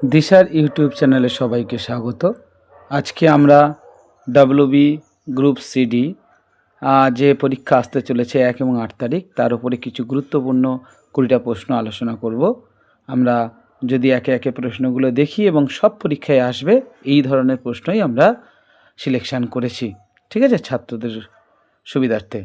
দিশার ইউটিউব চ্যানেলে সবাইকে স্বাগত। আজকে আমরা ডব্লিউবি গ্রুপ সিডি যে পরীক্ষা আসতে চলেছে 1 এবং 8 তারিখ, তার উপরে কিছু গুরুত্বপূর্ণ 20টা প্রশ্ন আলোচনা করব। আমরা যদি একে একে প্রশ্নগুলো দেখি এবং সব পরীক্ষায় আসবে এই ধরনের প্রশ্নই আমরা সিলেকশান করেছি, ঠিক আছে, ছাত্রদের সুবিধার্থে।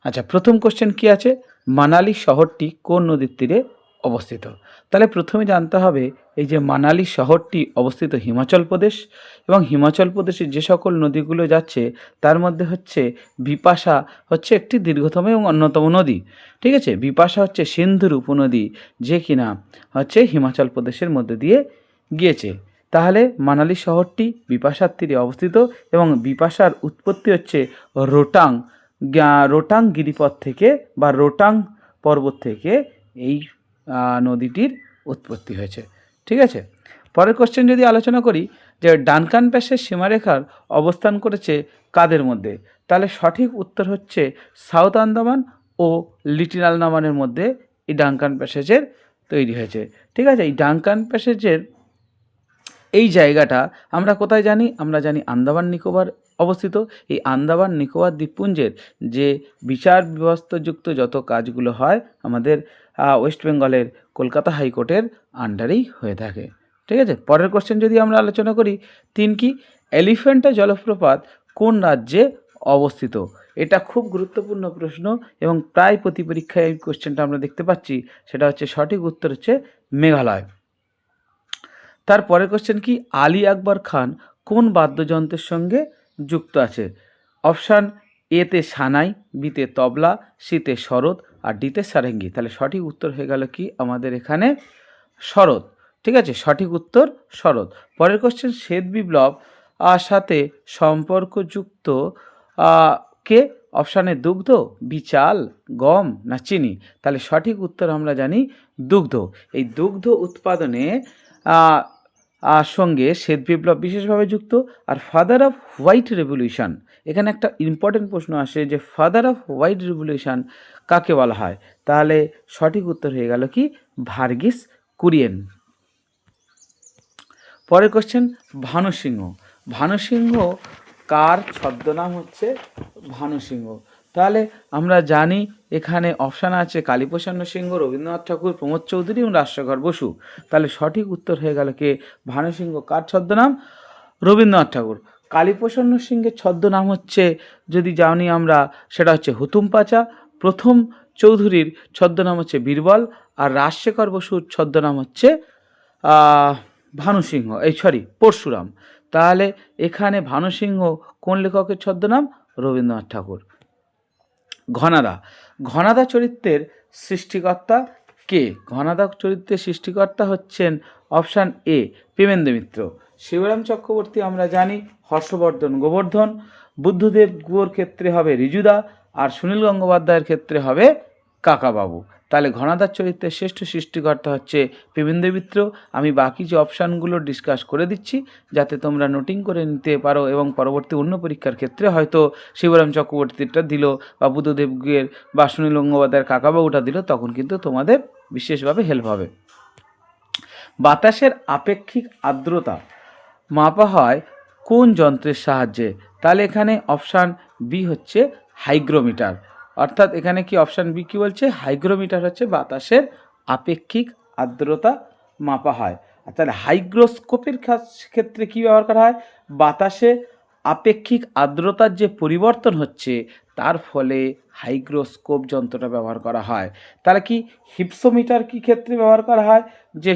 আচ্ছা, প্রথম কোশ্চেন কি আছে, মানালি শহরটি কোন নদীর তীরে অবস্থিত? তাহলে প্রথমে জানতে হবে এই যে মানালি শহরটি অবস্থিত হিমাচল প্রদেশ, এবং হিমাচল প্রদেশে যে সকল নদীগুলো যাচ্ছে তার মধ্যে হচ্ছে বিপাশা হচ্ছে একটি দীর্ঘতম এবং অন্যতম নদী, ঠিক আছে। বিপাশা হচ্ছে সিন্ধুর উপনদী, যে কিনা হচ্ছে হিমাচল প্রদেশের মধ্যে দিয়ে গিয়েছে। তাহলে মানালি শহরটি বিপাশার তীরে অবস্থিত এবং বিপাশার উৎপত্তি হচ্ছে রোটাং গিরিপথ থেকে বা রোটাং পর্বত থেকে এই নদীটির উৎপত্তি হয়েছে, ঠিক আছে। পরের কোশ্চেন যদি আলোচনা করি যে ডানকান প্যাসেজ সীমারেখার অবস্থান করেছে কাদের মধ্যে? তাহলে সঠিক উত্তর হচ্ছে সাউথ আন্দামান ও লিটল আন্দামানের মধ্যে এই ডানকান প্যাসেজের তৈরি হয়েছে, ঠিক আছে। এই ডানকান প্যাসেজের এই জায়গাটা আমরা কোথায় জানি? আমরা জানি আন্দামান নিকোবর অবস্থিত। এই আন্দামান নিকোবর দ্বীপপুঞ্জের যে বিচার ব্যবস্থাযুক্ত যত কাজগুলো হয় আমাদের ওয়েস্ট বেঙ্গলের কলকাতা হাইকোর্টের আন্ডারেই হয়ে থাকে, ঠিক আছে। পরের কোশ্চেন যদি আমরা আলোচনা করি 3 কি, এলিফ্যান্টা জলপ্রপাত কোন রাজ্যে অবস্থিত? এটা খুব গুরুত্বপূর্ণ প্রশ্ন এবং প্রায় প্রতি পরীক্ষায় এই কোশ্চেনটা আমরা দেখতে পাচ্ছি। সেটা হচ্ছে সঠিক উত্তর হচ্ছে মেঘালয়। তার পরের কোশ্চেন কি, আলী আকবর খান কোন বাদ্যযন্ত্রের সঙ্গে যুক্ত আছে? অপশান এতে সানাই, বিতে তবলা, সিতে শরৎ আর ডিতে সারেঙ্গি। তাহলে সঠিক উত্তর হয়ে গেল কি আমাদের এখানে শরৎ, ঠিক আছে, সঠিক উত্তর শরৎ। পরের কোশ্চেন, শ্বেত বিপ্লব সাথে সম্পর্কযুক্ত কে? অপশানে দুগ্ধ, বিচাল, গম না চিনি। তাহলে সঠিক উত্তর আমরা জানি দুগ্ধ। এই দুগ্ধ উৎপাদনে সঙ্গে শ্বেত বিপ্লব বিশেষভাবে যুক্ত। আর ফাদার অফ হোয়াইট রেভলিউশন, এখানে একটা ইম্পর্টেন্ট প্রশ্ন আসে যে ফাদার অফ হোয়াইট রেভলিউশন কাকে বলা হয়? তাহলে সঠিক উত্তর হয়ে গেল কি ভার্গিস কুরিয়েন। পরের কোশ্চেন, ভানুসিংহ। ভানুসিংহ কার ছদ্মনাম হচ্ছে ভানুসিংহ? তাহলে আমরা জানি এখানে অপশান আছে কালীপ্রসন্ন সিংহ, রবীন্দ্রনাথ ঠাকুর, প্রমোদ চৌধুরী এবং রাজশেখর বসু। তাহলে সঠিক উত্তর হয়ে গেল কে ভানুসিংহ কার ছদ্মনাম? রবীন্দ্রনাথ ঠাকুর। কালীপ্রসন্ন সিংহের ছদ্মনাম হচ্ছে যদি জানি আমরা সেটা হচ্ছে হুতুম পাচা। প্রথম চৌধুরীর ছদ্মনাম হচ্ছে বীরবল। আর রাজশেখর বসুর ছদ্মনাম হচ্ছে ভানুসিংহ, পরশুরাম। তাহলে এখানে ভানুসিংহ কোন লেখকের ছদ্মনাম? রবীন্দ্রনাথ ঠাকুর। ঘনাদা। ঘনাদা চরিত্রের সৃষ্টিকর্তা কে? ঘনাদা চরিত্রের সৃষ্টিকর্তা হচ্ছেন অপশান এ প্রেমেন্দ্র মিত্র। শিবরাম চক্রবর্তী আমরা জানি হর্ষবর্ধন গোবর্ধন। বুদ্ধদেব গুহর ক্ষেত্রে হবে ঋজুদা। আর সুনীল গঙ্গোপাধ্যায়ের ক্ষেত্রে হবে কাকাবাবু। তাহলে ঘনাদার চরিত্রের শ্রেষ্ঠ সৃষ্টিকর্তা হচ্ছে প্রেমেন্দ্র মিত্র। আমি বাকি যে অপশানগুলো ডিসকাস করে দিচ্ছি যাতে তোমরা নোটিং করে নিতে পারো এবং পরবর্তী অন্য পরীক্ষার ক্ষেত্রে হয়তো শিবরাম চক্রবর্তীটা দিল বা বুদ্ধদেব গুহের বা সুনীল গঙ্গোপাধ্যায়ের কাকাবাবুটা দিল, তখন কিন্তু তোমাদের বিশেষভাবে হেল্প হবে। বাতাসের আপেক্ষিক আর্দ্রতা মাপা হয় কোন যন্ত্রের সাহায্যে? তাহলে এখানে অপশান বি হচ্ছে হাইগ্রোমিটার। অর্থাৎ এখানে কি অপশান বি কী বলছে? হাইগ্রোমিটার হচ্ছে বাতাসের আপেক্ষিক আর্দ্রতা মাপা হয়। আর তাহলে হাইগ্রোস্কোপের ক্ষেত্রে কী ব্যবহার করা হয়? বাতাসে আপেক্ষিক আর্দ্রতার যে পরিবর্তন হচ্ছে তার ফলে হাইগ্রোস্কোপ যন্ত্রটা ব্যবহার করা হয়। তাহলে কি হিপসোমিটার কী ক্ষেত্রে ব্যবহার করা হয়? যে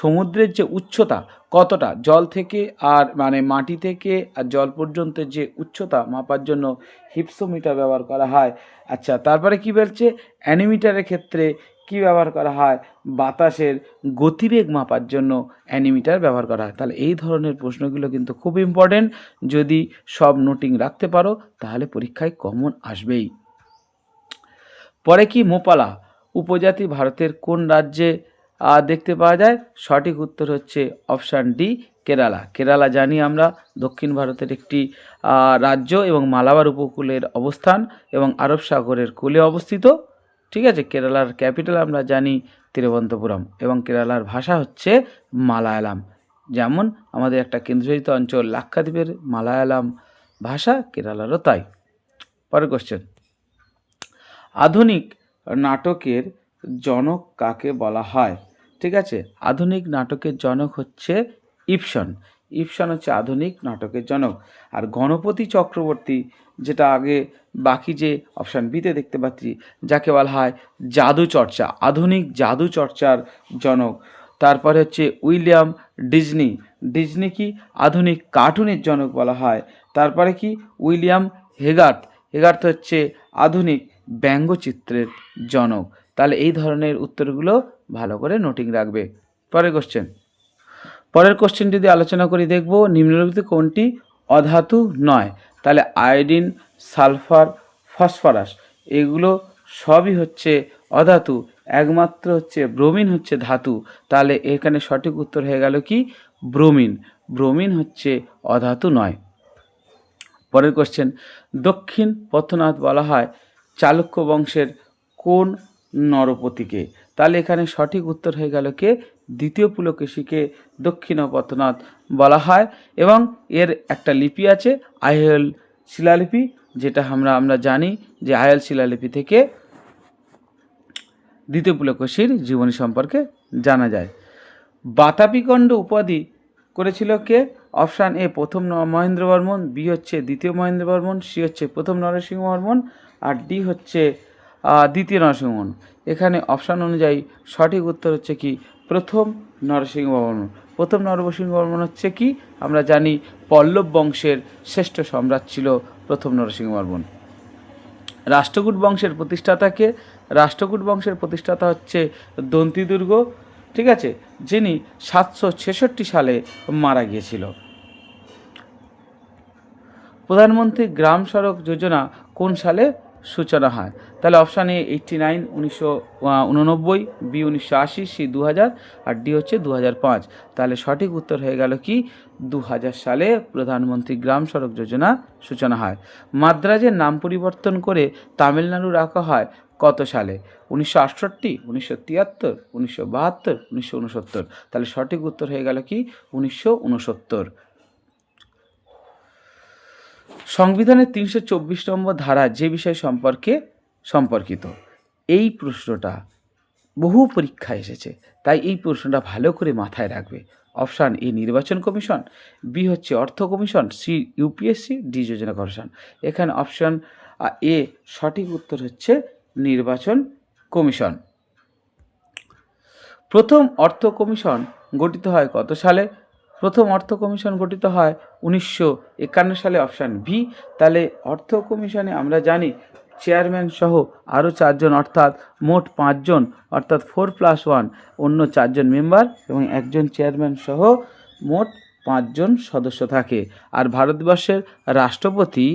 সমুদ্রের যে উচ্চতা কতটা, জল থেকে আর মানে মাটি থেকে আর জল পর্যন্ত যে উচ্চতা মাপার জন্য হিপসোমিটার ব্যবহার করা হয়। আচ্ছা, তারপরে কি বলছে অ্যানিমিটারের ক্ষেত্রে কি ব্যবহার করা হয়? বাতাসের গতিবেগ মাপার জন্য অ্যানিমিটার ব্যবহার করা হয়। তাহলে এই ধরনের প্রশ্নগুলো কিন্তু খুব ইম্পর্টেন্ট, যদি সব নোটিং রাখতে পারো তাহলে পরীক্ষায় কমন আসবেই। পরে কি মোপালা উপজাতি ভারতের কোন রাজ্যে দেখতে পাওয়া যায়? সঠিক উত্তর হচ্ছে অপশান ডি কেরালা। কেরালা জানি আমরা দক্ষিণ ভারতের একটি রাজ্য এবং মালাবার উপকূলের অবস্থান এবং আরব সাগরের কূলে অবস্থিত। ঠিক আছে, কেরালার ক্যাপিটাল আমরা জানি তিরুবনন্তপুরম এবং কেরালার ভাষা হচ্ছে মালায়ালাম। যেমন আমাদের একটা কেন্দ্রশাসিত অঞ্চল লাক্ষাদ্বীপের মালায়ালাম ভাষা, কেরালারও তাই। পরের কোশ্চেন, আধুনিক নাটকের জনক কাকে বলা হয়? ঠিক আছে, আধুনিক নাটকের জনক হচ্ছে ইবসন। ইবসন হচ্ছে আধুনিক নাটকের জনক। আর গণপতি চক্রবর্তী, যেটা আগে বাকি যে অপশান বিতে দেখতে পাচ্ছি, যাকে বলা হয় জাদু চর্চা, আধুনিক জাদু চর্চার জনক। তারপরে হচ্ছে উইলিয়াম ডিজনি। ডিজনি কি আধুনিক কার্টুনের জনক বলা হয়। তারপরে কি উইলিয়াম হেগার্থ। হেগার্থ হচ্ছে আধুনিক ব্যঙ্গচিত্রের জনক। তাহলে এই ধরনের উত্তরগুলো ভালো করে নোটিং রাখবে। পরের কোশ্চেন যদি আলোচনা করি, দেখব নিম্নলিখিত কোনটি অধাতু নয়? তাহলে আয়োডিন, সালফার, ফসফরাস এগুলো সবই হচ্ছে অধাতু, একমাত্র হচ্ছে ব্রোমিন হচ্ছে ধাতু। তাহলে এখানে সঠিক উত্তর হয়ে গেল কি ব্রোমিন। ব্রোমিন হচ্ছে অধাতু নয়। পরের কোশ্চেন, দক্ষিণ পথনাথ বলা হয় চালুক্য বংশের কোন নরপতিকে? তাহলে এখানে সঠিক উত্তর হয়ে গেল কে দ্বিতীয় পুলকেশীকে দক্ষিণ পথনাথ বলা হয়। এবং এর একটা লিপি আছে আইহোল শিলালিপি, যেটা আমরা জানি যে আইহোল শিলালিপি থেকে দ্বিতীয় পুলকেশীর জীবনী সম্পর্কে জানা যায়। বাতাপিকণ্ড উপাধি করেছিল কে? অপশান এ প্রথম মহেন্দ্রবর্মন, বি হচ্ছে দ্বিতীয় মহেন্দ্রবর্মন, সি হচ্ছে প্রথম নরসিংহবর্মন, আর ডি হচ্ছে দ্বিতীয় নরসিংহবর্মন। এখানে অপশান অনুযায়ী সঠিক উত্তর হচ্ছে কি প্রথম নরসিংহবর্মন। প্রথম নরসিংহবর্মন হচ্ছে কি আমরা জানি পল্লব বংশের শ্রেষ্ঠ সম্রাট ছিল প্রথম নরসিংহবর্মন। রাষ্ট্রকূট বংশের প্রতিষ্ঠাতাকে? রাষ্ট্রকূট বংশের প্রতিষ্ঠাতা হচ্ছে দন্তিদুর্গ, ঠিক আছে, যিনি 766 সালে মারা গিয়েছিল। প্রধানমন্ত্রী গ্রাম সড়ক যোজনা কোন সালে সূচনা হয়? তাহলে অপশান এ 89 1989, বি 1980, সি 2000, আর ডি হচ্ছে 2005। তাহলে সঠিক উত্তর হয়ে গেল কি 2000 সালে প্রধানমন্ত্রী গ্রাম সড়ক যোজনা সূচনা হয়। মাদ্রাজের নাম পরিবর্তন করে তামিলনাড়ু রাখা হয় কত সালে? 1968, 1973, 1972, 1969। তাহলে সঠিক উত্তর হয়ে গেল কি 1969। সংবিধানের 324 নম্বর ধারা যে বিষয় সম্পর্কিত, এই প্রশ্নটা বহু পরীক্ষায় এসেছে, তাই এই প্রশ্নটা ভালো করে মাথায় রাখবে। অপশান এ নির্বাচন কমিশন, বি হচ্ছে অর্থ কমিশন, সি ইউপিএসসি, ডি যোজনা কমিশন। এখানে অপশান এ সঠিক উত্তর হচ্ছে নির্বাচন কমিশন। প্রথম অর্থ কমিশন গঠিত হয় কত সালে? প্রথম অর্থ কমিশন গঠিত হয় 1951 সালে, অপশান বি। তাহলে অর্থ কমিশনে আমরা জানি চেয়ারম্যান সহ আরও 4 জন, অর্থাৎ মোট 5 জন, অর্থাৎ 4+1 অন্য 4 জন মেম্বার এবং একজন চেয়ারম্যান সহ মোট 5 জন সদস্য থাকে। আর ভারতবর্ষের রাষ্ট্রপতি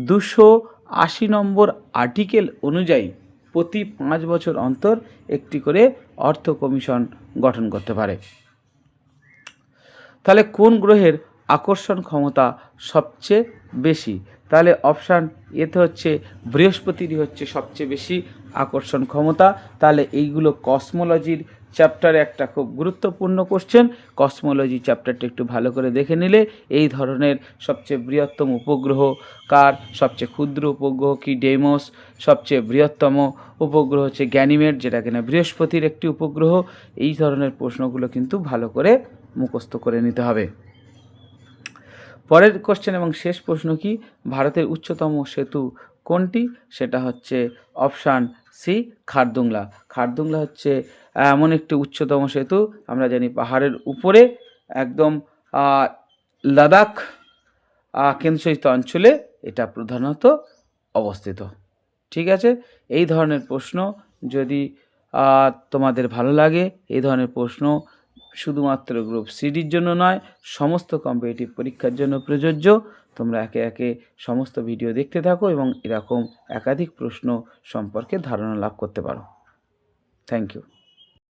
280 নম্বর আর্টিকেল অনুযায়ী প্রতি 5 বছর অন্তর একটি করে অর্থ কমিশন গঠন করতে পারে। তাহলে কোন গ্রহের আকর্ষণ ক্ষমতা সবচেয়ে বেশি? তাহলে অপশান এতে হচ্ছে বৃহস্পতিরই হচ্ছে সবচেয়ে বেশি আকর্ষণ ক্ষমতা। তাহলে এইগুলো কসমোলজির চ্যাপ্টারে একটা খুব গুরুত্বপূর্ণ কোশ্চেন। কসমোলজি চ্যাপ্টারটা একটু ভালো করে দেখে নিলে এই ধরনের সবচেয়ে বৃহত্তম উপগ্রহ কার, সবচেয়ে ক্ষুদ্র উপগ্রহ কি ডেমোস, সবচেয়ে বৃহত্তম উপগ্রহ হচ্ছে গ্যানিমেড, যেটা কিনা বৃহস্পতির একটি উপগ্রহ। এই ধরনের প্রশ্নগুলো কিন্তু ভালো করে মুখস্থ করে নিতে হবে। পরের কোশ্চেন এবং শেষ প্রশ্ন কি, ভারতের উচ্চতম সেতু কোনটি? সেটা হচ্ছে অপশান সি খারদুংলা। খারদুংলা হচ্ছে এমন একটি উচ্চতম সেতু, আমরা জানি পাহাড়ের উপরে একদম লাদাখ কেন্দ্রশাসিত অঞ্চলে এটা প্রধানত অবস্থিত। ঠিক আছে, এই ধরনের প্রশ্ন যদি তোমাদের ভালো লাগে, এই ধরনের প্রশ্ন শুধুমাত্র গ্রুপ সিডির জন্য নয়, সমস্ত কম্পিটিটিভ পরীক্ষার জন্য প্রযোজ্য। তোমরা একে একে সমস্ত ভিডিও দেখতে থাকো এবং এরকম একাধিক প্রশ্ন সম্পর্কে ধারণা লাভ করতে পারো। Thank you.